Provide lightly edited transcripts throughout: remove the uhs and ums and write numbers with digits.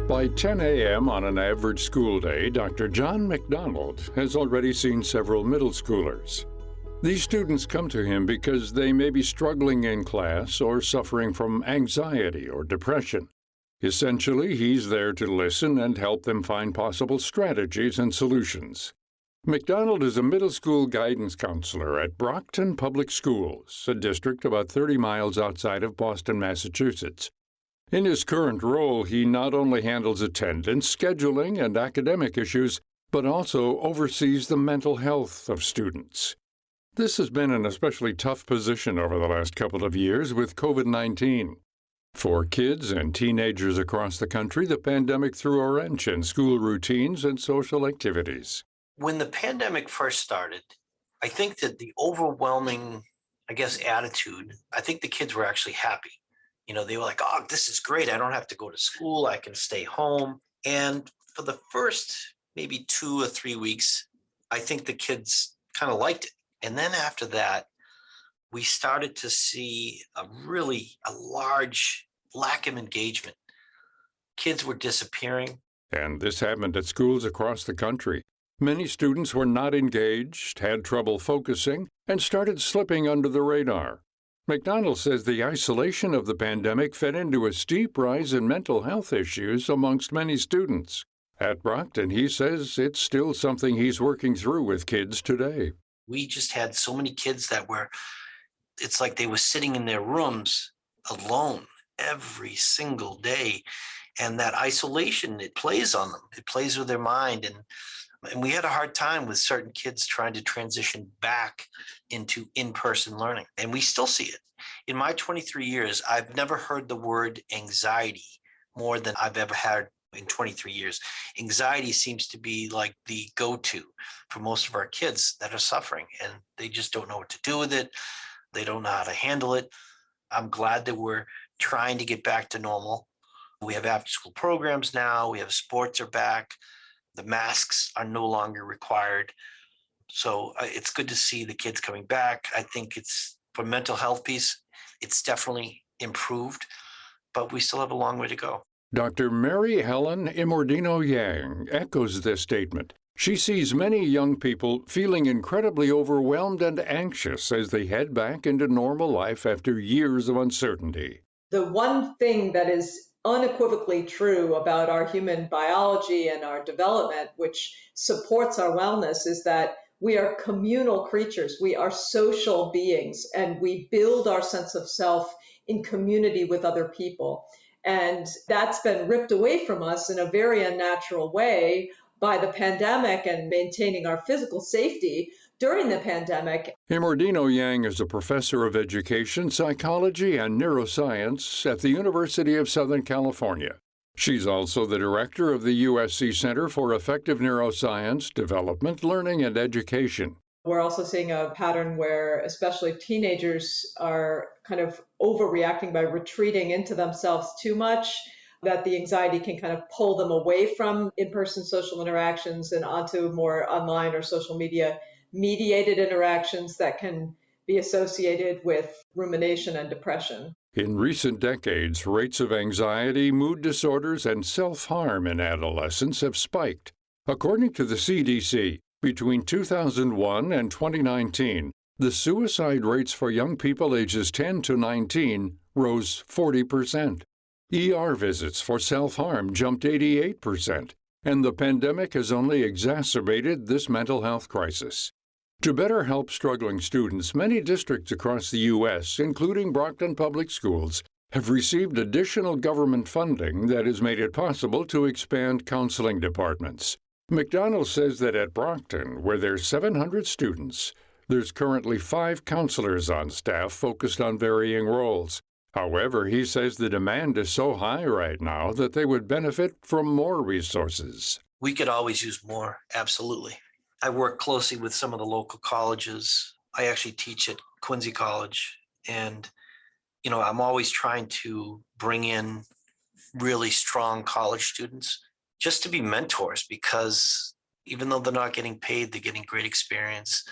By 10 a.m. on an average school day, Dr. John McDonald has already seen several middle schoolers. These students come to him because they may be struggling in class or suffering from anxiety or depression. Essentially, he's there to listen and help them find possible strategies and solutions. McDonald is a middle school guidance counselor at Brockton Public Schools, a district about 30 miles outside of Boston, Massachusetts. In his current role, he not only handles attendance, scheduling, and academic issues, but also oversees the mental health of students. This has been an especially tough position over the last couple of years with COVID-19. For kids and teenagers across the country, the pandemic threw a wrench in school routines and social activities. When the pandemic first started, I think that the overwhelming, attitude, I think the kids were actually happy. They were like, oh, this is great. I don't have to go to school. I can stay home. And for the first maybe 2 or 3 weeks, I think the kids kind of liked it. And then after that, we started to see a large lack of engagement. Kids were disappearing. And this happened at schools across the country. Many students were not engaged, had trouble focusing, and started slipping under the radar. McDonald says the isolation of the pandemic fed into a steep rise in mental health issues amongst many students. At Brockton, he says it's still something he's working through with kids today. We just had so many kids that it's like they were sitting in their rooms alone every single day. And that isolation, it plays on them. It plays with their mind. And we had a hard time with certain kids trying to transition back into in-person learning. And we still see it. In my 23 years, I've never heard the word anxiety more than I've ever had in 23 years. Anxiety seems to be like the go-to for most of our kids that are suffering, and they just don't know what to do with it. They don't know how to handle it. I'm glad that we're trying to get back to normal. We have after-school programs now. We have sports are back. The masks are no longer required. So it's good to see the kids coming back. I think it's, for mental health piece, it's definitely improved, but we still have a long way to go. Dr. Mary Helen Imordino-Yang echoes this statement. She sees many young people feeling incredibly overwhelmed and anxious as they head back into normal life after years of uncertainty. The one thing that is unequivocally true about our human biology and our development, which supports our wellness, is that we are communal creatures. We are social beings, and we build our sense of self in community with other people. And that's been ripped away from us in a very unnatural way by the pandemic and maintaining our physical safety during the pandemic. Imordino-Yang is a professor of education, psychology, and neuroscience at the University of Southern California. She's also the director of the USC Center for Effective Neuroscience, Development, Learning, and Education. We're also seeing a pattern where especially teenagers are kind of overreacting by retreating into themselves too much, that the anxiety can kind of pull them away from in-person social interactions and onto more online or social media mediated interactions that can be associated with rumination and depression. In recent decades, rates of anxiety, mood disorders, and self-harm in adolescents have spiked. According to the CDC, between 2001 and 2019, the suicide rates for young people ages 10 to 19 rose 40%. ER visits for self-harm jumped 88%, and the pandemic has only exacerbated this mental health crisis. To better help struggling students, many districts across the U.S., including Brockton Public Schools, have received additional government funding that has made it possible to expand counseling departments. McDonald says that at Brockton, where there's 700 students, there's currently 5 counselors on staff focused on varying roles. However, he says the demand is so high right now that they would benefit from more resources. We could always use more, absolutely. I work closely with some of the local colleges. I actually teach at Quincy College, and I'm always trying to bring in really strong college students just to be mentors, because even though they're not getting paid, they're getting great experience,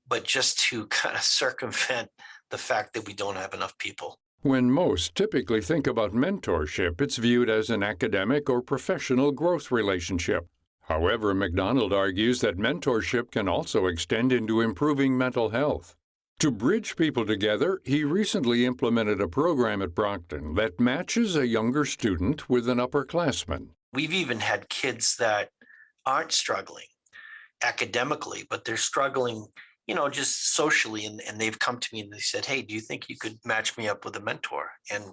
but just to kind of circumvent the fact that we don't have enough people. When most typically think about mentorship, it's viewed as an academic or professional growth relationship. However, McDonald argues that mentorship can also extend into improving mental health. To bridge people together, he recently implemented a program at Brockton that matches a younger student with an upperclassman. We've even had kids that aren't struggling academically, but they're struggling, just socially. And they've come to me and they said, hey, do you think you could match me up with a mentor? And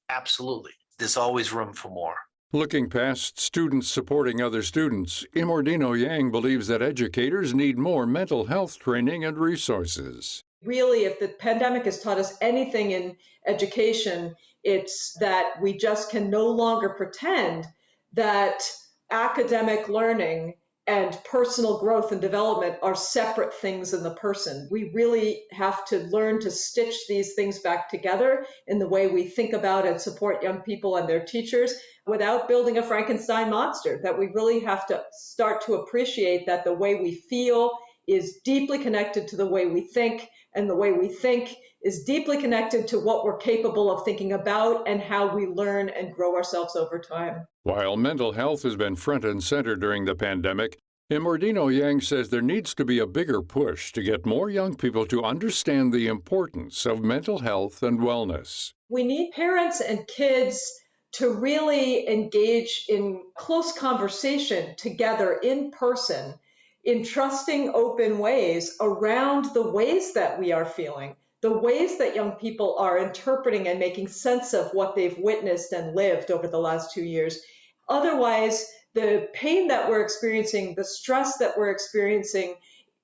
absolutely, there's always room for more. Looking past students supporting other students, Imordino Yang believes that educators need more mental health training and resources. Really, if the pandemic has taught us anything in education, it's that we just can no longer pretend that academic learning and personal growth and development are separate things in the person. We really have to learn to stitch these things back together in the way we think about and support young people and their teachers without building a Frankenstein monster, that we really have to start to appreciate that the way we feel is deeply connected to the way we think, and the way we think is deeply connected to what we're capable of thinking about and how we learn and grow ourselves over time. While mental health has been front and center during the pandemic, Imordino Yang says there needs to be a bigger push to get more young people to understand the importance of mental health and wellness. We need parents and kids to really engage in close conversation together in person, in trusting, open ways around the ways that we are feeling, the ways that young people are interpreting and making sense of what they've witnessed and lived over the last 2 years. Otherwise, the pain that we're experiencing, the stress that we're experiencing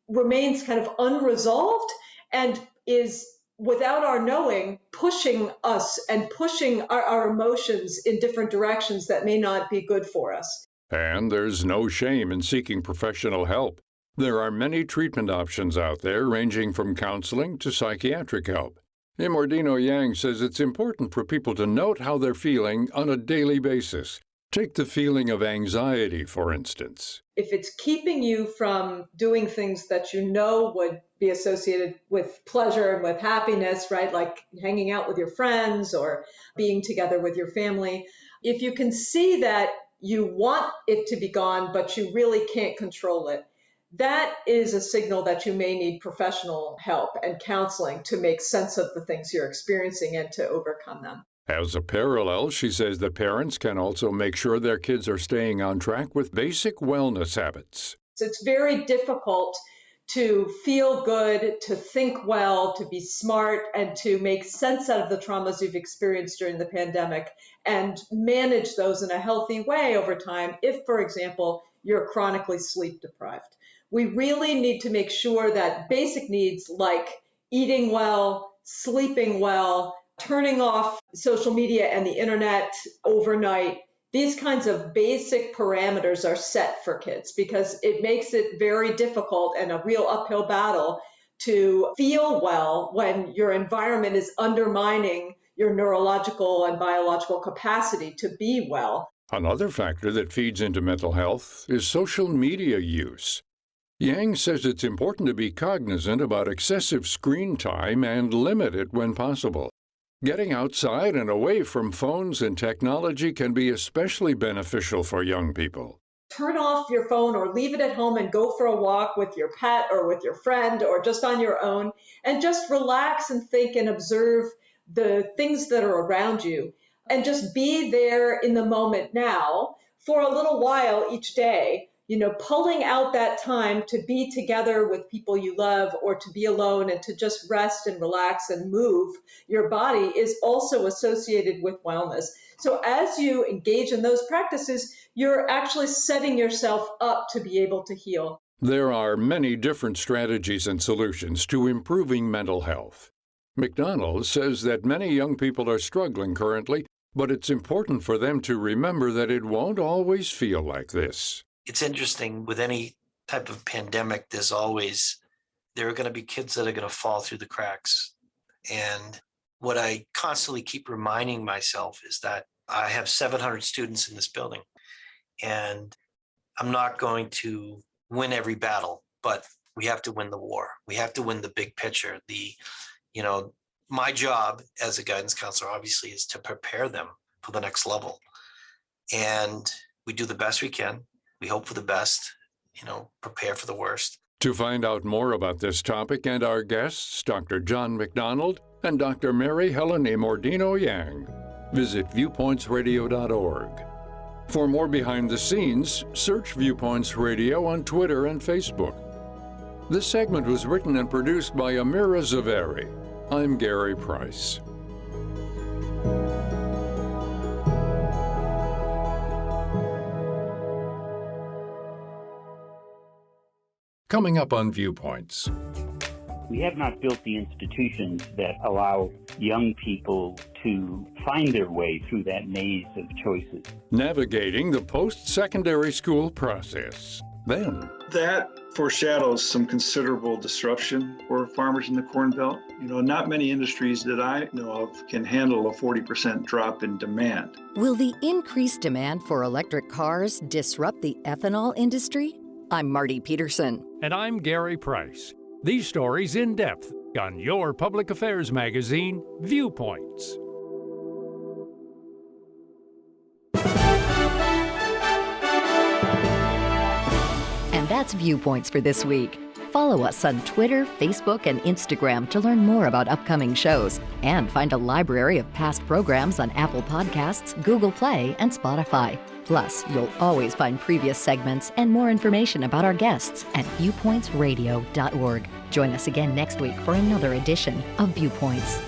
remains kind of unresolved and is, without our knowing, pushing us and pushing our emotions in different directions that may not be good for us. And there's no shame in seeking professional help. There are many treatment options out there, ranging from counseling to psychiatric help. Imordino Yang says it's important for people to note how they're feeling on a daily basis. Take the feeling of anxiety, for instance. If it's keeping you from doing things that you know would be associated with pleasure and with happiness, right, like hanging out with your friends or being together with your family, if you can see that you want it to be gone, but you really can't control it, that is a signal that you may need professional help and counseling to make sense of the things you're experiencing and to overcome them. As a parallel, she says that parents can also make sure their kids are staying on track with basic wellness habits. It's very difficult to feel good, to think well, to be smart, and to make sense out of the traumas you've experienced during the pandemic and manage those in a healthy way over time if, for example, you're chronically sleep deprived. We really need to make sure that basic needs like eating well, sleeping well, turning off social media and the internet overnight, these kinds of basic parameters are set for kids because it makes it very difficult and a real uphill battle to feel well when your environment is undermining your neurological and biological capacity to be well. Another factor that feeds into mental health is social media use. Yang says it's important to be cognizant about excessive screen time and limit it when possible. Getting outside and away from phones and technology can be especially beneficial for young people. Turn off your phone or leave it at home and go for a walk with your pet or with your friend or just on your own and just relax and think and observe the things that are around you and just be there in the moment now for a little while each day. Pulling out that time to be together with people you love or to be alone and to just rest and relax and move your body is also associated with wellness. So as you engage in those practices, you're actually setting yourself up to be able to heal. There are many different strategies and solutions to improving mental health. McDonald says that many young people are struggling currently, but it's important for them to remember that it won't always feel like this. It's interesting with any type of pandemic, there are going to be kids that are going to fall through the cracks. And what I constantly keep reminding myself is that I have 700 students in this building and I'm not going to win every battle, but we have to win the war. We have to win the big picture, my job as a guidance counselor, obviously, is to prepare them for the next level. And we do the best we can. We hope for the best, prepare for the worst. To find out more about this topic and our guests, Dr. John McDonald and Dr. Mary Helen Imordino Yang, visit viewpointsradio.org. For more behind the scenes, search Viewpoints Radio on Twitter and Facebook. This segment was written and produced by Amira Zaveri. I'm Gary Price. Coming up on Viewpoints. We have not built the institutions that allow young people to find their way through that maze of choices. Navigating the post-secondary school process. Then, that foreshadows some considerable disruption for farmers in the Corn Belt. Not many industries that I know of can handle a 40% drop in demand. Will the increased demand for electric cars disrupt the ethanol industry? I'm Marty Peterson. and I'm Gary Price. These stories in depth on your public affairs magazine, Viewpoints. And that's Viewpoints for this week. Follow us on Twitter, Facebook, and Instagram to learn more about upcoming shows and find a library of past programs on Apple Podcasts, Google Play, and Spotify. Plus, you'll always find previous segments and more information about our guests at viewpointsradio.org. Join us again next week for another edition of Viewpoints.